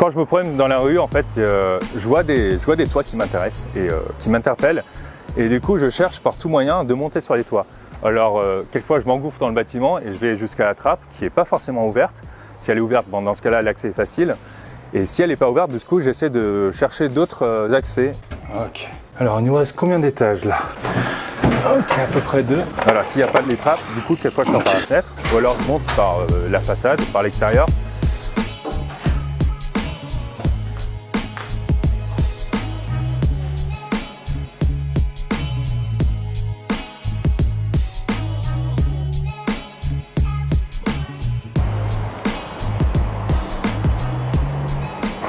Quand je me promène dans la rue, en fait, je vois des toits qui m'intéressent et qui m'interpellent. Et du coup, je cherche par tout moyen de monter sur les toits. Alors, quelquefois, je m'engouffre dans le bâtiment et je vais jusqu'à la trappe qui n'est pas forcément ouverte. Si elle est ouverte, bon, dans ce cas-là, l'accès est facile. Et si elle n'est pas ouverte, du coup, j'essaie de chercher d'autres accès. Ok. Alors, il nous reste combien d'étages là? Ok, à peu près 2. Voilà, s'il n'y a pas de trappes, du coup, quelquefois, je sors par la fenêtre. Ou alors, je monte par la façade, par l'extérieur.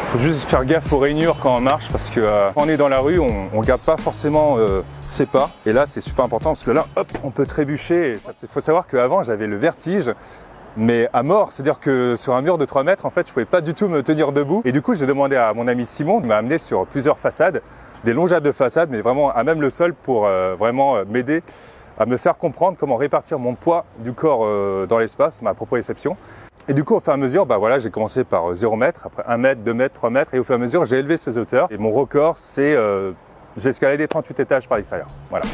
Faut juste faire gaffe aux rainures quand on marche parce que quand on est dans la rue, on garde pas forcément ses pas. Et là, c'est super important parce que là, hop, on peut trébucher. Il faut savoir qu'avant, j'avais le vertige, mais à mort. C'est-à-dire que sur un mur de 3 mètres, en fait, je pouvais pas du tout me tenir debout. Et du coup, j'ai demandé à mon ami Simon, il m'a amené sur plusieurs façades, des longeades de façades, mais vraiment à même le sol pour vraiment m'aider à me faire comprendre comment répartir mon poids du corps dans l'espace, ma proprioception. Et du coup, au fur et à mesure, voilà, j'ai commencé par 0 mètre, après 1 mètre, 2 mètres, 3 mètres, et au fur et à mesure, j'ai élevé ces hauteurs. Et mon record, c'est j'ai escaladé 38 étages par l'extérieur. Voilà.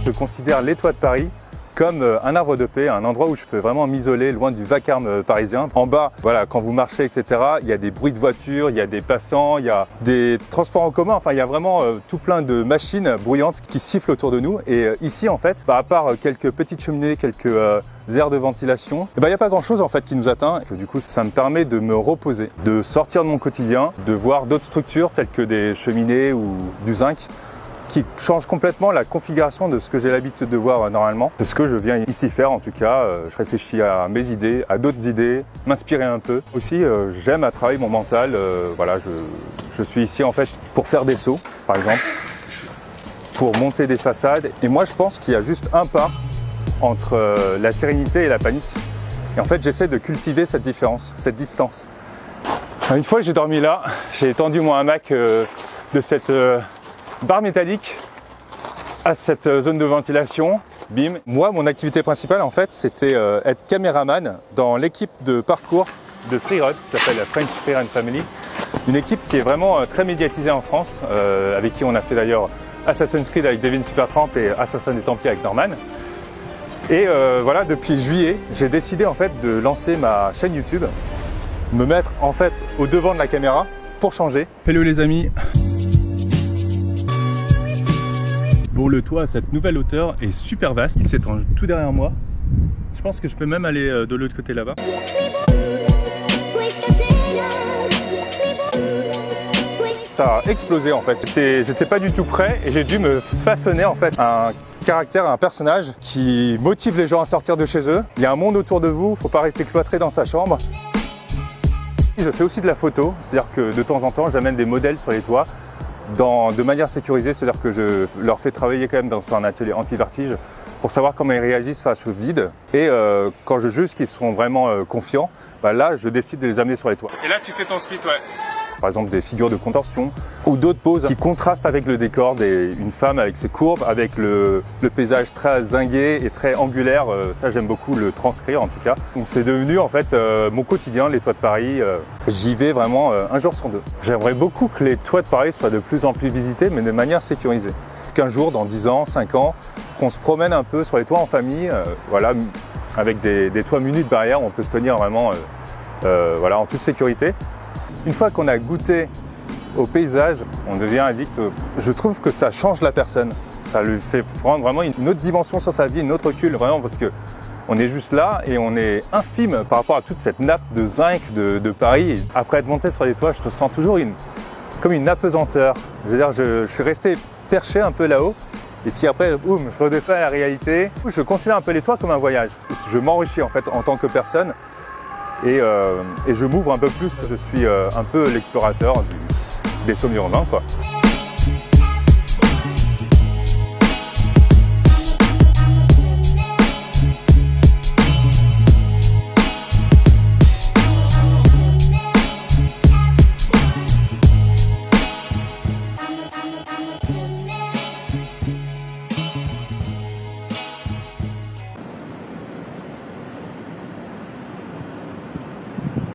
Je considère les toits de Paris comme un havre de paix, un endroit où je peux vraiment m'isoler loin du vacarme parisien. En bas, voilà, quand vous marchez, etc., il y a des bruits de voitures, il y a des passants, il y a des transports en commun, enfin il y a vraiment tout plein de machines bruyantes qui sifflent autour de nous. Et ici, en fait, à part quelques petites cheminées, quelques aires de ventilation, il n'y a pas grand-chose en fait qui nous atteint. Et du coup, ça me permet de me reposer, de sortir de mon quotidien, de voir d'autres structures telles que des cheminées ou du zinc, qui change complètement la configuration de ce que j'ai l'habitude de voir normalement. C'est ce que je viens ici faire en tout cas. Je réfléchis à mes idées, à d'autres idées, m'inspirer un peu. Aussi, j'aime à travailler mon mental. Voilà, je suis ici en fait pour faire des sauts, par exemple, pour monter des façades. Et moi, je pense qu'il y a juste un pas entre la sérénité et la panique. Et en fait, j'essaie de cultiver cette différence, cette distance. Une fois que j'ai dormi là, j'ai étendu mon hamac de cette barre métallique à cette zone de ventilation, bim. Moi, mon activité principale, en fait, c'était être caméraman dans l'équipe de parcours de Freerun, qui s'appelle la French Freerun Family. Une équipe qui est vraiment très médiatisée en France, avec qui on a fait d'ailleurs Assassin's Creed avec Devin Supertramp et Assassin des Templiers avec Norman. Et voilà, depuis juillet, j'ai décidé en fait de lancer ma chaîne YouTube, me mettre en fait au devant de la caméra pour changer. Hello les amis. Bon, le toit à cette nouvelle hauteur est super vaste, il s'étend tout derrière moi. Je pense que je peux même aller de l'autre côté là-bas. Ça a explosé en fait. J'étais pas du tout prêt et j'ai dû me façonner en fait un caractère, un personnage qui motive les gens à sortir de chez eux. Il y a un monde autour de vous, faut pas rester cloîtré dans sa chambre. Je fais aussi de la photo, c'est-à-dire que de temps en temps j'amène des modèles sur les toits. De manière sécurisée, c'est-à-dire que je leur fais travailler quand même dans un atelier anti-vertige pour savoir comment ils réagissent face au vide. Et quand je juge qu'ils seront vraiment confiants, là je décide de les amener sur les toits. Et là tu fais ton split, ouais. Par exemple des figures de contorsion ou d'autres poses qui contrastent avec le décor, une femme avec ses courbes, avec le paysage très zingué et très angulaire. Ça j'aime beaucoup le transcrire en tout cas. Donc c'est devenu en fait mon quotidien, les toits de Paris. J'y vais vraiment un jour sur 2. J'aimerais beaucoup que les toits de Paris soient de plus en plus visités mais de manière sécurisée. Qu'un jour, dans 10 ans, 5 ans, qu'on se promène un peu sur les toits en famille, voilà, avec des toits munis de barrières, on peut se tenir vraiment voilà, en toute sécurité. Une fois qu'on a goûté au paysage, on devient addict. Je trouve que ça change la personne. Ça lui fait prendre vraiment une autre dimension sur sa vie, une autre recul, vraiment, parce que on est juste là et on est infime par rapport à toute cette nappe de zinc de Paris. Et après être monté sur les toits, je ressens toujours comme une apesanteur. Je veux dire, je suis resté perché un peu là-haut. Et puis après, boum, je redescends à la réalité. Je considère un peu les toits comme un voyage. Je m'enrichis en fait en tant que personne. Et je m'ouvre un peu plus, je suis un peu l'explorateur des sommets urbains, quoi.